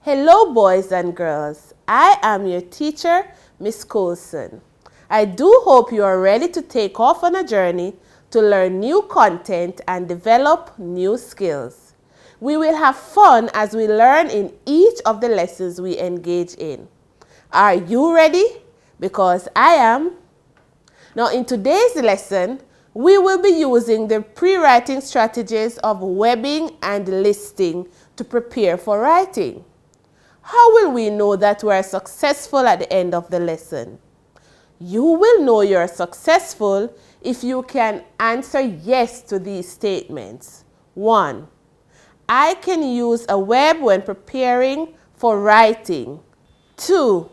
Hello, boys and girls. I am your teacher, Miss Coulson. I do hope you are ready to take off on a journey to learn new content and develop new skills. We will have fun as we learn in each of the lessons we engage in. Are you ready? Because I am. Now, in today's lesson, we will be using the pre-writing strategies of webbing and listing to prepare for writing. How will we know that we are successful at the end of the lesson? You will know you are successful if you can answer yes to these statements. 1. I can use a web when preparing for writing. 2.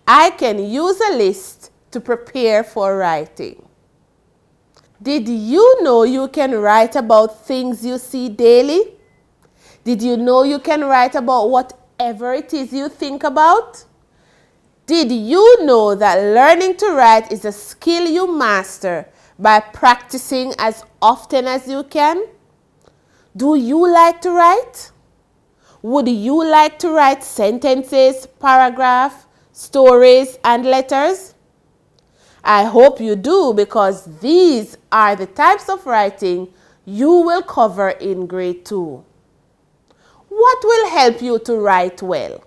I can use a list to prepare for writing. Did you know you can write about things you see daily? Did you know you can write about whatever it is you think about? Did you know that learning to write is a skill you master by practicing as often as you can? Do you like to write? Would you like to write sentences, paragraphs, stories, and letters? I hope you do, because these are the types of writing you will cover in grade 2. What will help you to write well?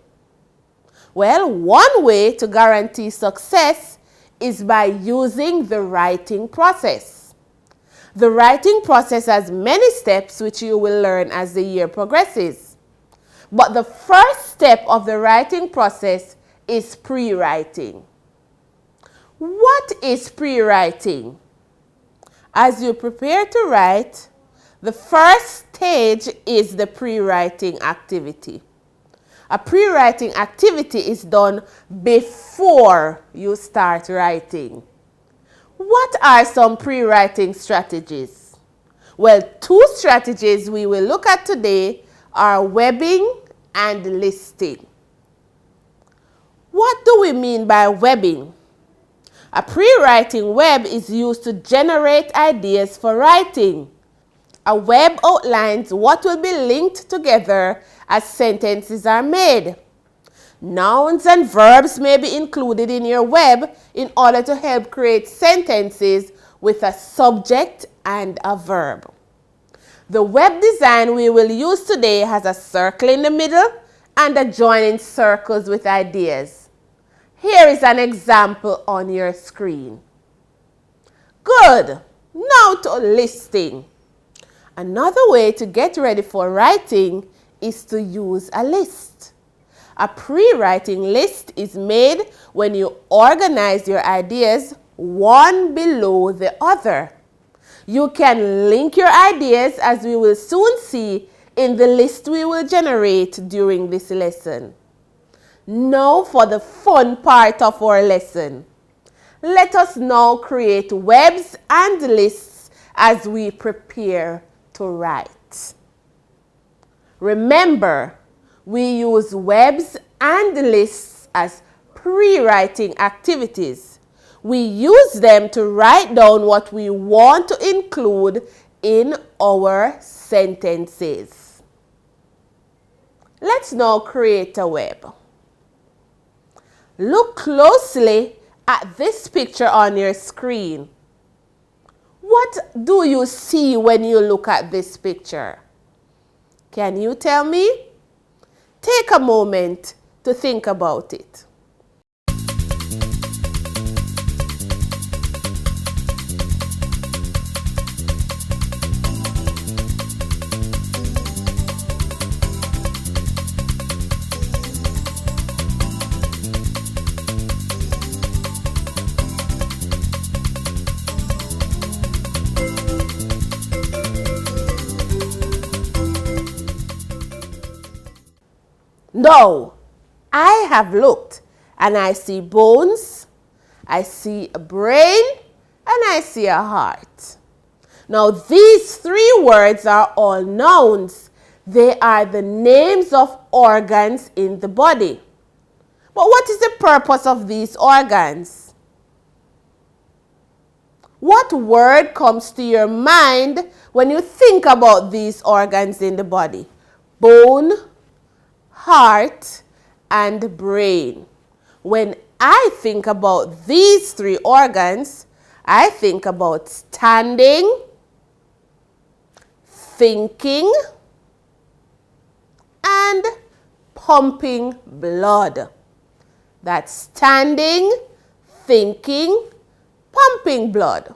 Well, one way to guarantee success is by using the writing process. The writing process has many steps which you will learn as the year progresses. But the first step of the writing process is pre-writing. What is pre-writing? As you prepare to write, the first stage is the pre-writing activity. A pre-writing activity is done before you start writing. What are some pre-writing strategies? Well, 2 strategies we will look at today are webbing and listing. What do we mean by webbing? A pre-writing web is used to generate ideas for writing. A web outlines what will be linked together as sentences are made. Nouns and verbs may be included in your web in order to help create sentences with a subject and a verb. The web design we will use today has a circle in the middle and adjoining circles with ideas. Here is an example on your screen. Good. Now to listing. Another way to get ready for writing is to use a list. A pre-writing list is made when you organize your ideas one below the other. You can link your ideas, as we will soon see, in the list we will generate during this lesson. Now for the fun part of our lesson. Let us now create webs and lists as we prepare to write. Remember, we use webs and lists as pre-writing activities. We use them to write down what we want to include in our sentences. Let's now create a web. Look closely at this picture on your screen. What do you see when you look at this picture? Can you tell me? Take a moment to think about it. Now, I have looked and I see bones, I see a brain, and I see a heart. Now, these 3 words are all nouns. They are the names of organs in the body. But what is the purpose of these organs? What word comes to your mind when you think about these organs in the body? Bone, heart, and brain. When I think about these three organs, I think about standing, thinking, and pumping blood. That's standing, thinking, pumping blood.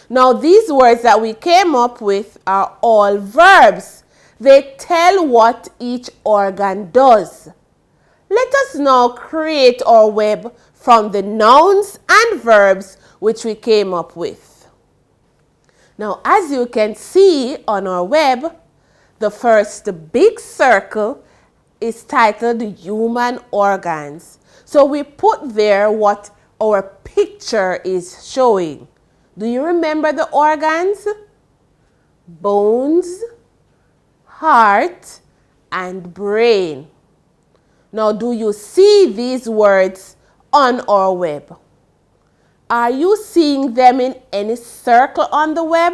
Now, these words that we came up with are all verbs. They tell what each organ does. Let us now create our web from the nouns and verbs which we came up with. Now, as you can see on our web, the first big circle is titled Human Organs. So we put there what our picture is showing. Do you remember the organs? Bones, heart, and brain. Now, do you see these words on our web? Are you seeing them in any circle on the web?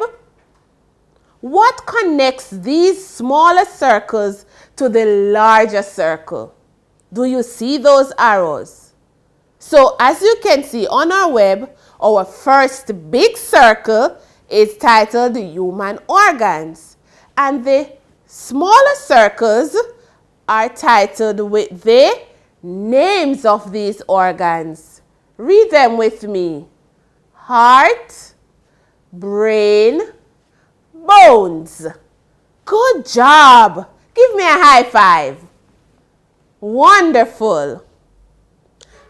What connects these smaller circles to the larger circle? Do you see those arrows? So, as you can see on our web, our first big circle is titled Human Organs. And the smaller circles are titled with the names of these organs. Read them with me. Heart, brain, bones. Good job. Give me a high five. Wonderful.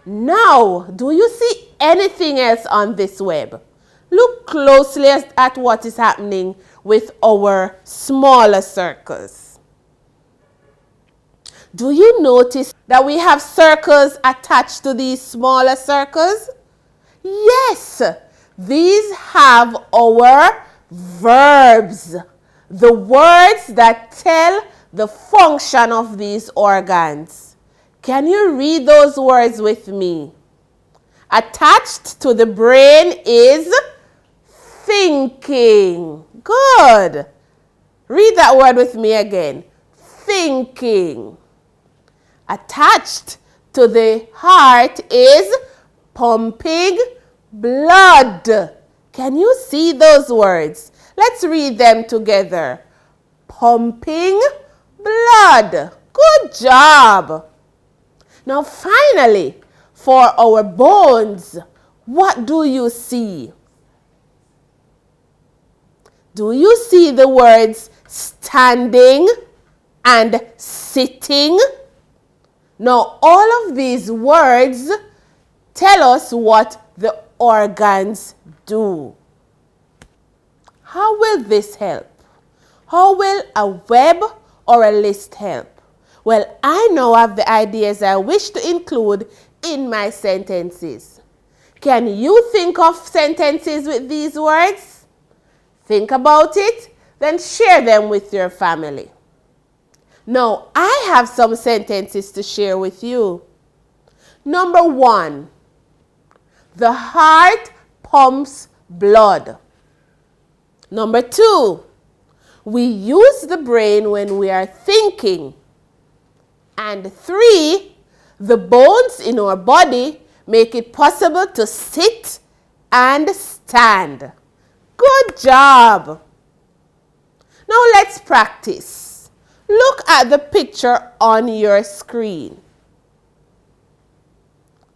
Now, do you see anything else on this web? Look closely at what is happening with our smaller circles. Do you notice that we have circles attached to these smaller circles? Yes, these have our verbs, the words that tell the function of these organs. Can you read those words with me? Attached to the brain is thinking. Good. Read that word with me again. Thinking. Attached to the heart is pumping blood. Can you see those words? Let's read them together. Pumping blood. Good job. Now finally, for our bones, what do you see? Do you see the words standing and sitting? Now, all of these words tell us what the organs do. How will this help? How will a web or a list help? Well, I now have the ideas I wish to include in my sentences. Can you think of sentences with these words? Think about it, then share them with your family. Now, I have some sentences to share with you. Number 1, the heart pumps blood. Number 2, we use the brain when we are thinking. And 3, the bones in our body make it possible to sit and stand. Good job. Now let's practice. Look at the picture on your screen.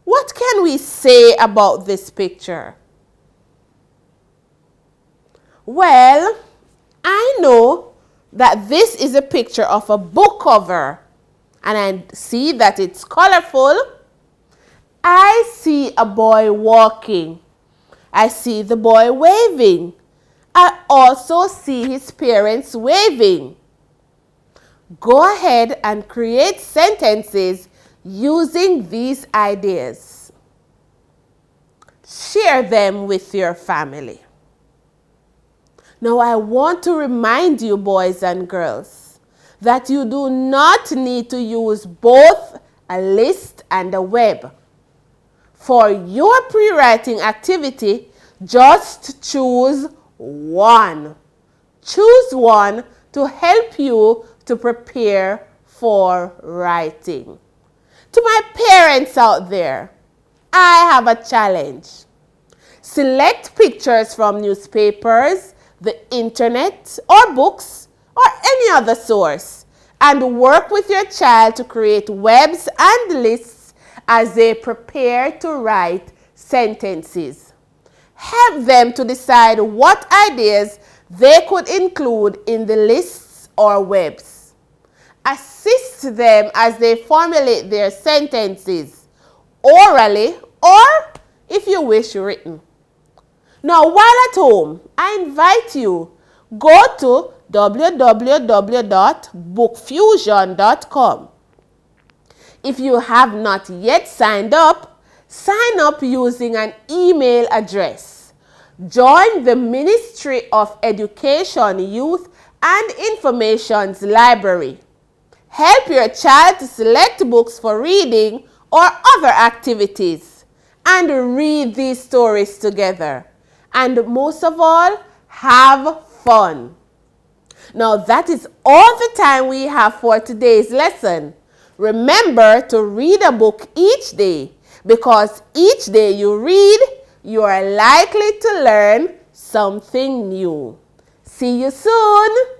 What can we say about this picture? Well, I know that this is a picture of a book cover, and I see that it's colorful. I see a boy walking. I see the boy waving. I also see his parents waving. Go ahead and create sentences using these ideas. Share them with your family. Now, I want to remind you, boys and girls, that you do not need to use both a list and a web. For your pre-writing activity, just choose one. Choose one to help you to prepare for writing. To my parents out there, I have a challenge. Select pictures from newspapers, the internet, or books, or any other source, and work with your child to create webs and lists as they prepare to write sentences. Help them to decide what ideas they could include in the lists or webs. Assist them as they formulate their sentences, orally or, if you wish, written. Now, while at home, I invite you, go to www.bookfusion.com. If you have not yet signed up, sign up using an email address. Join the Ministry of Education, Youth and Information's library. Help your child to select books for reading or other activities, and read these stories together. And most of all, have fun. Now that is all the time we have for today's lesson. Remember to read a book each day, because each day you read, you are likely to learn something new. See you soon.